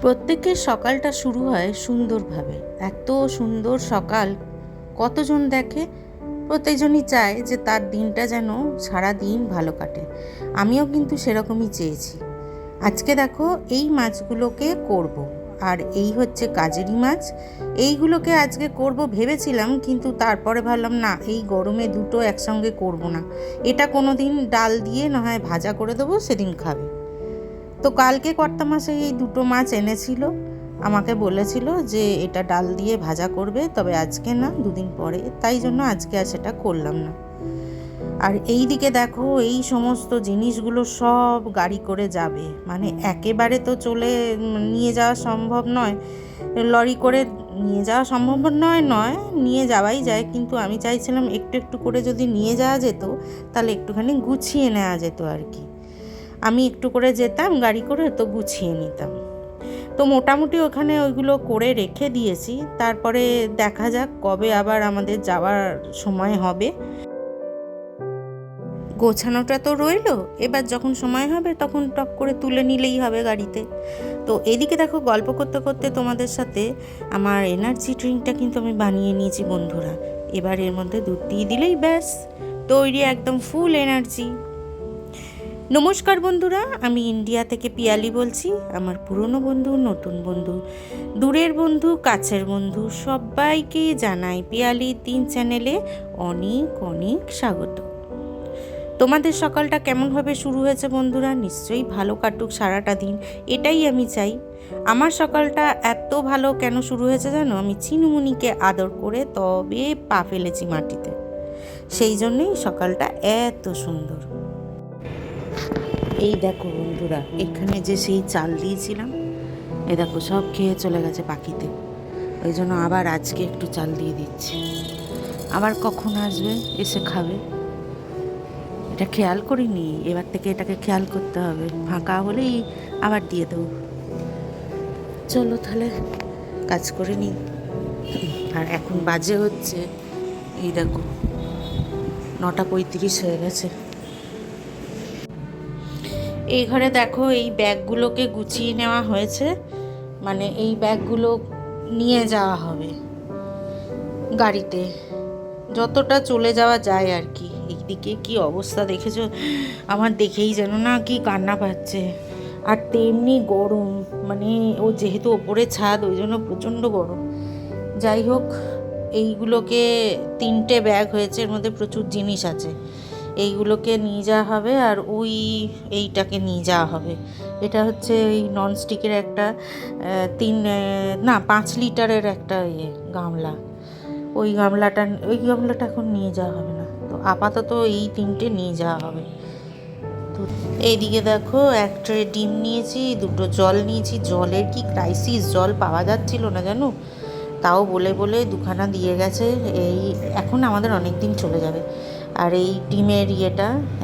প্রত্যেকের সকালটা শুরু হয় সুন্দরভাবে। এত সুন্দর সকাল কতজন দেখে? প্রত্যেকজনই চায় যে তার দিনটা যেন সারা দিন ভালো কাটে। আমিও কিন্তু সেরকমই চেয়েছি। আজকে দেখো এই মাছগুলোকে করব, আর এই হচ্ছে কাজেরি মাছ। এইগুলোকে আজকে করব ভেবেছিলাম, কিন্তু তারপরে ভাবলাম না, এই গরমে দুটো একসঙ্গে করব না। এটা কোনো দিন ডাল দিয়ে না হয় ভাজা করে দেবো, সেদিন খাবে। তো কালকে কর্তামশাই এই দুটো মাছ এনেছিল, আমাকে বলেছিল যে এটা ডাল দিয়ে ভাজা করবে, তবে আজকে না, দুদিন পরে। তাই জন্য আজকে আর সেটা করলাম না। আর এই দিকে দেখো, এই সমস্ত জিনিসগুলো সব গাড়ি করে যাবে, মানে একেবারে তো চলে নিয়ে যাওয়া সম্ভব নয়, লরি করে নিয়ে যাওয়া সম্ভব নয় নিয়ে যাওয়াই যায়, কিন্তু আমি চাইছিলাম একটু একটু করে যদি নিয়ে যাওয়া যেত, তাহলে একটুখানি গুছিয়ে নেওয়া যেত আর কি। আমি একটু করে যেতাম গাড়ি করে, তো গুছিয়ে নিতাম। তো মোটামুটি ওখানে ওইগুলো করে রেখে দিয়েছি। তারপরে দেখা যাক কবে আবার আমাদের যাওয়ার সময় হবে। গোছানোটা তো রইলো, এবার যখন সময় হবে তখন টপ করে তুলে নিলেই হবে গাড়িতে। তো এদিকে দেখো, গল্প করতে করতে তোমাদের সাথে আমার এনার্জি ড্রিঙ্কটা কিন্তু আমি বানিয়ে নিয়েছি বন্ধুরা। এবার এর মধ্যে দুধ দিয়ে দিলেই ব্যাস তৈরি একদম ফুল এনার্জি। নমস্কার বন্ধুরা, আমি ইন্ডিয়া থেকে পিয়ালি বলছি। আমার পুরনো বন্ধু, নতুন বন্ধু, দূরের বন্ধু, কাছের বন্ধু, সবাইকে জানাই পিয়ালি 3 চ্যানেলে অনেক অনেক স্বাগত। তোমাদের সকালটা কেমনভাবে শুরু হয়েছে বন্ধুরা? নিশ্চয়ই ভালো কাটুক সারাটা দিন, এটাই আমি চাই। আমার সকালটা এত ভালো কেন শুরু হয়েছে জানো? আমি চিনুমুনিকে আদর করে তবে পা ফেলেছি মাটিতে, সেই জন্যই সকালটা এত সুন্দর। এই দেখো বন্ধুরা, এখানে যে সেই চাল দিয়েছিলাম, এ দেখো সব খেয়ে চলে গেছে পাখিতে। ওই জন্য আবার আজকে একটু চাল দিয়ে দিচ্ছি। আবার কখন আসবে এসে খাবে, এটা খেয়াল করিনি। এবার থেকে এটাকে খেয়াল করতে হবে, ফাঁকা হলেই আবার দিয়ে দেবো। চলো তাহলে কাজ করে নিই। আর এখন বাজে হচ্ছে, এই দেখো 9:35 হয়ে গেছে। এই ঘরে দেখো, এই ব্যাগগুলোকে গুছিয়ে নেওয়া হয়েছে, মানে এই ব্যাগগুলো নিয়ে যাওয়া হবে গাড়িতে, যতটা চলে যাওয়া যায় আর কি। এইদিকে কি অবস্থা দেখেছো? আমার দেখেই যেন না কি কান্না পাচ্ছে। আর তেমনি গরম, মানে ও যেহেতু ওপরে ছাদ, ওই জন্য প্রচণ্ড গরম। যাই হোক, এইগুলোকে 3টে ব্যাগ হয়েছে, এর মধ্যে প্রচুর জিনিস আছে। এইগুলোকে নিয়ে যাওয়া হবে, আর এইটাকে নিয়ে যাওয়া হবে। এটা হচ্ছে এই ননস্টিকের একটা 5 লিটারের একটা গামলা। ওই গামলাটা এখন নিয়ে যাওয়া হবে না, তো আপাতত এই 3টে নিয়ে যাওয়া হবে। তো এইদিকে দেখো, 1 ট্রে ডিম নিয়েছি, 2টো জল নিয়েছি। জলের কি ক্রাইসিস, জল পাওয়া যাচ্ছিল না জানো, তাও বলে বলে 2খানা দিয়ে গেছে। এই এখন আমাদের অনেক দিন চলে যাবে। আর এই ডিমের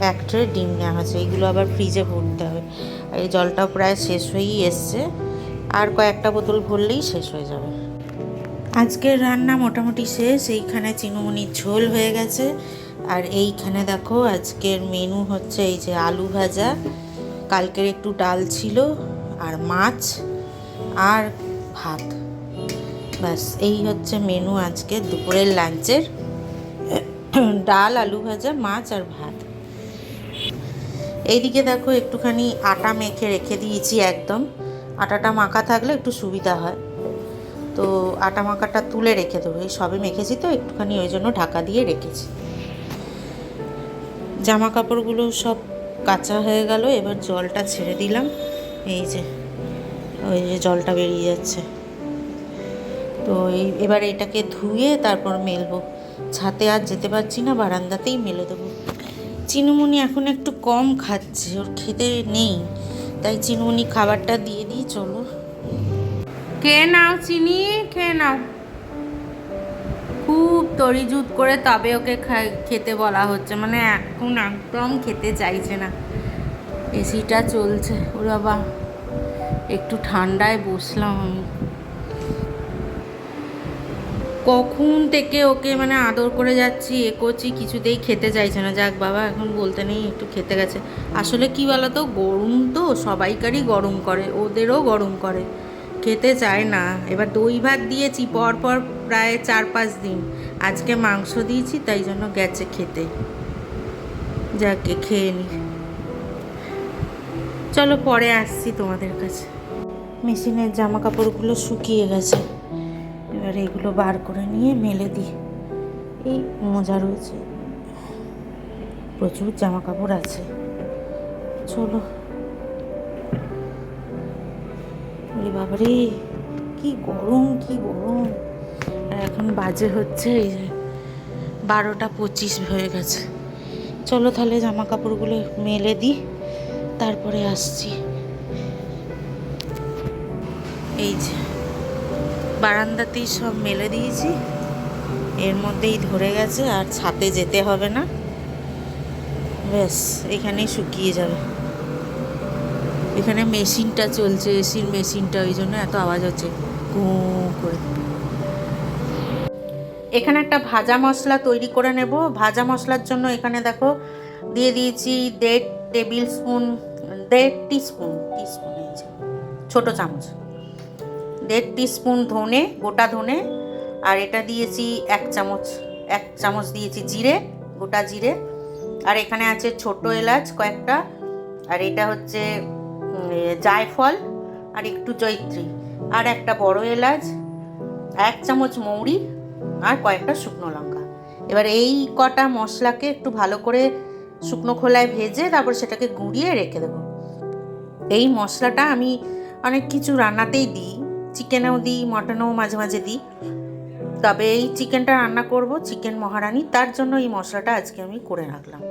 1 ট্রে ডিম নেওয়া হয়েছে, এইগুলো আবার ফ্রিজে ভরতে হবে। আর এই জলটাও প্রায় শেষ হয়েই এসছে, আর কয়েকটা বোতল ভরলেই শেষ হয়ে যাবে। আজকের রান্না মোটামুটি শেষ। এইখানে চিনুমুনির ঝোল হয়ে গেছে, আর এইখানে দেখো আজকের মেনু হচ্ছে এই যে আলু ভাজা, কালকের একটু ডাল ছিল, আর মাছ, আর ভাত। ব্যাস এই হচ্ছে মেনু আজকে দুপুরের লাঞ্চের। ডাল, আলু ভাজা, মাছ আর ভাত। এইদিকে দেখো, একটুখানি আটা মেখে রেখে দিয়েছি একদম। আটাটা মাখা থাকলে একটু সুবিধা হয়, তো আটা মাখাটা তুলে রেখে দেবো। এই সবে মেখেছি তো একটুখানি, ওই জন্য ঢাকা দিয়ে রেখেছি। জামা কাপড়গুলো সব কাঁচা হয়ে গেল, এবার জলটা ছেড়ে দিলাম। এই যে ওই যে জলটা বেরিয়ে যাচ্ছে, তো এবার এটাকে ধুয়ে তারপর মেলবো। ছাদে আর যেতে পারছি না, বারান্দাতেই মেলে দেবো। চিনুমুনি এখন একটু কম খাচ্ছে, ওর খেতে নেই, তাই চিনুমুনি খাবারটা দিয়ে দিই। চলো খেয়ে নাও চিনি, খেয়ে নাও। খুব তরিজুত করে তবে ওকে খেতে বলা হচ্ছে, মানে এখন একদম খেতে চাইছে না। এসিটা চলছে, ও বাবা একটু ঠান্ডায় বসলাম আমি। কখন থেকে ওকে মানে আদর করে যাচ্ছি, এ করছি, কিছুতেই খেতে চাইছে না। যাক বাবা, এখন বলতে নেই, একটু খেতে গেছে। আসলে কি বলতো, গরম তো সবাইকারই গরম করে, ওদেরও গরম করে, খেতে চায় না। এবার দই ভাত দিয়েছি পরপর প্রায় 4-5 দিন, আজকে মাংস দিয়েছি তাই জন্য গেছে খেতে। যাকে খেয়ে নি, চলো পরে আসছি তোমাদের কাছে। মেশিনের জামা কাপড়গুলো শুকিয়ে গেছে, এবার এগুলো বার করে নিয়ে মেলে দিই। এই মোজা রয়েছে, প্রচুর জামা কাপড় আছে। চলো। বাবারে কি গরম, কি গরম! আর এখন বাজে হচ্ছে এই যে 12টা 25 হয়ে গেছে। চলো তাহলে জামা কাপড়গুলো মেলে দিই, তারপরে আসছি। এই যে বারান্দাতেই সব মেলে দিয়েছি, এর মধ্যেই ধরে গেছে, আর ছাদে যেতে হবে না, ব্যাস এখানেই শুকিয়ে যাবে। এখানে মেশিনটা চলছে, এসির মেশিনটা, ওই জন্য এত আওয়াজ হচ্ছে গু করে। এখানে একটা ভাজা মশলা তৈরি করে নেব। ভাজা মশলার জন্য এখানে দেখো দিয়ে দিয়েছি 1.5 টেবিল স্পুন, 1.5 টিস্পুন, ছোটো চামচ, 1.5 টিস্পুন ধনে, গোটা ধনে। আর এটা দিয়েছি 1 চামচ দিয়েছি জিরে, গোটা জিরে। আর এখানে আছে ছোটো এলাচ কয়েকটা, আর এটা হচ্ছে জায়ফল, আর একটু জয়িত্রী, আর একটা বড় এলাচ, 1 চামচ মৌরি, আর কয়েকটা শুকনো লঙ্কা। এবার এই কটা মশলাকে একটু ভালো করে শুকনো খোলায় ভেজে তারপর সেটাকে গুঁড়িয়ে রেখে দেবো। এই মশলাটা আমি অনেক কিছু রান্নাতেই দিই, চিকেনেও দিই, মটনেও মাঝে মাঝে দিই, তবে এই চিকেনটা রান্না করব, চিকেন মহারানি, তার জন্য এই মশলাটা আজকে আমি করে রাখলাম।